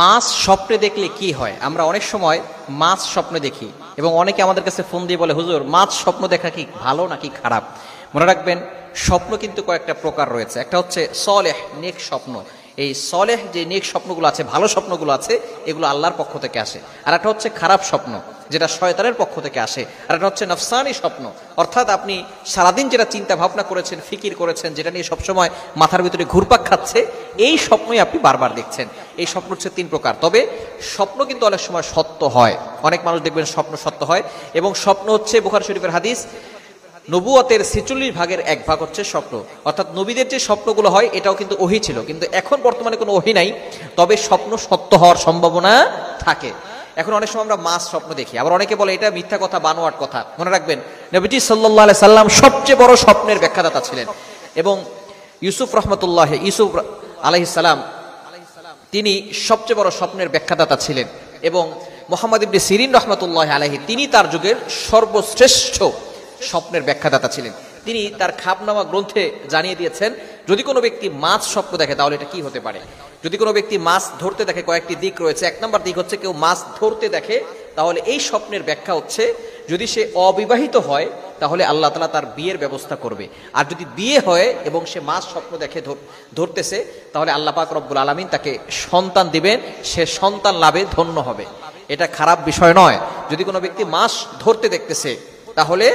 মাছ স্বপ্নে দেখলে কি হয়? আমরা অনেক সময় মাছ স্বপ্নে দেখি এবং অনেকে আমাদের কাছে ফোন দিয়ে বলে, হুজুর মাছ স্বপ্ন দেখা কি ভালো নাকি খারাপ? মনে রাখবেন, স্বপ্ন কিন্তু কয়েকটা প্রকার রয়েছে। একটা হচ্ছে সলেহ, নেক স্বপ্ন। এই সলেহ যে নেক স্বপ্নগুলো আছে, ভালো স্বপ্নগুলো আছে, এগুলো আল্লাহর পক্ষ থেকে আসে। আর একটা হচ্ছে খারাপ স্বপ্ন, যেটা শয়তানের পক্ষ থেকে আসে। আর একটা হচ্ছে নফসানি স্বপ্ন, অর্থাৎ আপনি সারাদিন যেটা চিন্তা ভাবনা করেছেন, ফিকির করেছেন, যেটা নিয়ে সবসময় মাথার ভিতরে ঘুরপাক খাচ্ছে, এই স্বপ্নই আপনি বারবার দেখছেন। এই স্বপ্ন হচ্ছে তিন প্রকার। তবে স্বপ্ন কিন্তু অনেক সময় সত্য হয়। অনেক মানুষ দেখবেন স্বপ্ন সত্য হয়, এবং স্বপ্ন হচ্ছে বুখারী শরীফের হাদিস, নবুয়তের 46 ভাগের এক ভাগ হচ্ছে স্বপ্ন। অর্থাৎ নবীদের যে স্বপ্নগুলো হয় এটাও কিন্তু ওহী ছিল, কিন্তু এখন বর্তমানে কোনো ওহী নাই, তবে স্বপ্ন সত্য হওয়ার সম্ভাবনা থাকে। এখন অনেক সময় আমরা মাছ স্বপ্ন দেখি, আবার অনেকে বলে এটা মিথ্যা কথা, বানোয়াট কথা। মনে রাখবেন, নবীজি সাল্লাল্লাহু আলাইহি সাল্লাম সবচেয়ে বড় স্বপ্নের ব্যাখ্যাদাতা ছিলেন, এবং ইউসুফ আলাইহিস সালাম তিনি সবচেয়ে বড় স্বপ্নের ব্যাখ্যাদাতা ছিলেন, এবং মুহাম্মদ ইবনে সিরিন রাহমাতুল্লাহি আলাইহি তিনি তার যুগের সর্বশ্রেষ্ঠ স্বপ্নের ব্যাখ্যাদাতা ছিলেন। তিনি তার খাবনামা গ্রন্থে জানিয়ে দিয়েছেন, যদি কোনো ব্যক্তি মাছ স্বপ্ন দেখে তাহলে এটা কি হতে পারে। যদি কোনো ব্যক্তি মাছ ধরতে দেখে, কয়েকটি দিক রয়েছে। এক নম্বর দিক হচ্ছে, কেউ মাছ ধরতে দেখে তাহলে এই স্বপ্নের ব্যাখ্যা হচ্ছে, যদি সে অবিবাহিত হয় তাহলে আল্লাহ তাআলা তার বিয়ের ব্যবস্থা করবে। আর যদি বিয়ে হয় এবং সে মাছ স্বপ্ন দেখে ধরতেছে, তাহলে আল্লাহ পাক রব্বুল আলামিন তাকে সন্তান দিবেন, সে সন্তান লাভে ধন্য হবে। এটা খারাপ বিষয় নয়। যদি কোনো ব্যক্তি মাছ ধরতে দেখতেছে তাহলে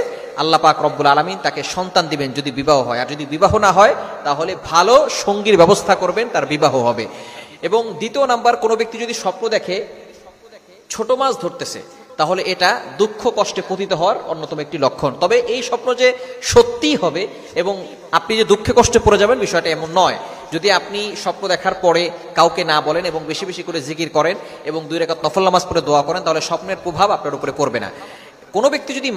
আল্লাহ পাক রব্বুল আলামিন তাকে সন্তান দিবেন যদি বিবাহ হয়। আর যদি বিবাহ না হয় তাহলে ভালো সঙ্গীর ব্যবস্থা করবেন, তার বিবাহ হবে। এবং দ্বিতীয় নাম্বার, কোনো ব্যক্তি যদি স্বপ্ন দেখে ছোট মাছ ধরতেছে, তাহলে এটা দুঃখ কষ্টে পতিত হওয়ার অন্যতম একটি লক্ষণ। তবে এই স্বপ্ন যে সত্যিই হবে এবং আপনি যে দুঃখে কষ্টে পড়ে যাবেন, বিষয়টা এমন নয়। যদি আপনি স্বপ্ন দেখার পরে কাউকে না বলেন এবং বেশি বেশি করে জিকির করেন এবং 2 রাকাত নফল নামাজ পড়ে দোয়া করেন, তাহলে স্বপ্নের প্রভাব আপনার উপরে পড়বে না। কোনো ব্যক্তি যদি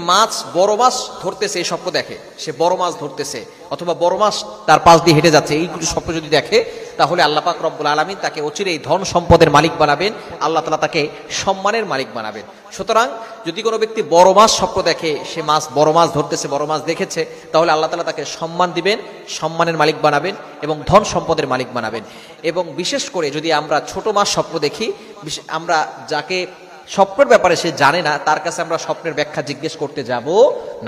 বড় মাছ ধরতেছে, এই স্বপ্ন দেখে সে বড় মাছ ধরতেছে, অথবা বড় মাছ তার পাশ দিয়ে হেঁটে যাচ্ছে, এইগুলো স্বপ্ন যদি দেখে, তাহলে আল্লাহ পাক রব্বুল আলামিন তাকে অচিরেই ধন সম্পদের মালিক বানাবেন, আল্লাহ তাআলা তাকে সম্মানের মালিক বানাবেন। সুতরাং যদি কোনো ব্যক্তি বড় মাছ স্বপ্ন দেখে, সে বড় মাছ ধরতেছে, বড় মাছ দেখেছে, তাহলে আল্লাহ তাআলা তাকে সম্মান দিবেন, সম্মানের মালিক বানাবেন এবং ধন সম্পদের মালিক বানাবেন। এবং বিশেষ করে যদি আমরা ছোট মাছ স্বপ্ন দেখি, আমরা যাকে স্বপ্নের ব্যাপারে সে জানে না, তার কাছে আমরা স্বপ্নের ব্যাখ্যা জিজ্ঞেস করতে যাব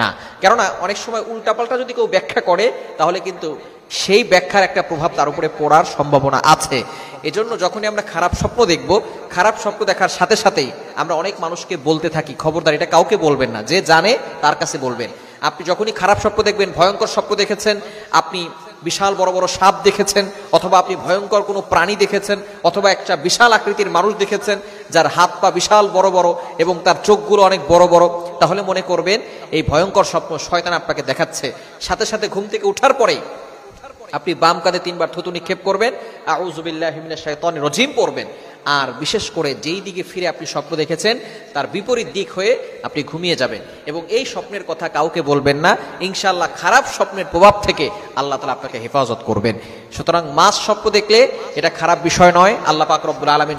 না। কেননা অনেক সময় উল্টাপাল্টা যদি কেউ ব্যাখ্যা করে, তাহলে কিন্তু সেই ব্যাখ্যার একটা প্রভাব তার উপরে পড়ার সম্ভাবনা আছে। এজন্য যখনই আমরা খারাপ স্বপ্ন দেখব, খারাপ স্বপ্ন দেখার সাথে সাথেই আমরা অনেক মানুষকে বলতে থাকি, খবরদার এটা কাউকে বলবেন না, যে জানে তার কাছে বলবেন। আপনি যখনই খারাপ স্বপ্ন দেখবেন, ভয়ঙ্কর স্বপ্ন দেখেছেন, আপনি বিশাল বড় বড় সাপ দেখেছেন, অথবা আপনি ভয়ঙ্কর কোনো প্রাণী দেখেছেন, অথবা একটা বিশাল আকৃতির মানুষ দেখেছেন যার হাত পা বিশাল বড় বড় এবং তার চোখগুলো অনেক বড় বড়, তাহলে মনে করবেন এই ভয়ঙ্কর স্বপ্ন শয়তান আপনাকে দেখাচ্ছে। সাথে সাথে ঘুম থেকে ওঠার পরেই আপনি বাম কাঁধে 3 বার থুতু নিক্ষেপ করবেন, আউযু বিল্লাহি মিনাশ শাইতানির রাজিম পড়বেন। আর বিশেষ করে যেই দিকে ফিরে আপনি স্বপ্ন দেখেছেন তার বিপরীত দিক হয়ে আপনি ঘুমিয়ে যাবেন, এবং এই স্বপ্নের কথা কাউকে বলবেন না। ইনশাআল্লাহ খারাপ স্বপ্নের প্রভাব থেকে আল্লাহ তাআলা আপনাকে হেফাজত করবেন। সুতরাং মাছ স্বপ্ন দেখলে এটা খারাপ বিষয় নয়। আল্লাহ পাক রব্বুল আলামিন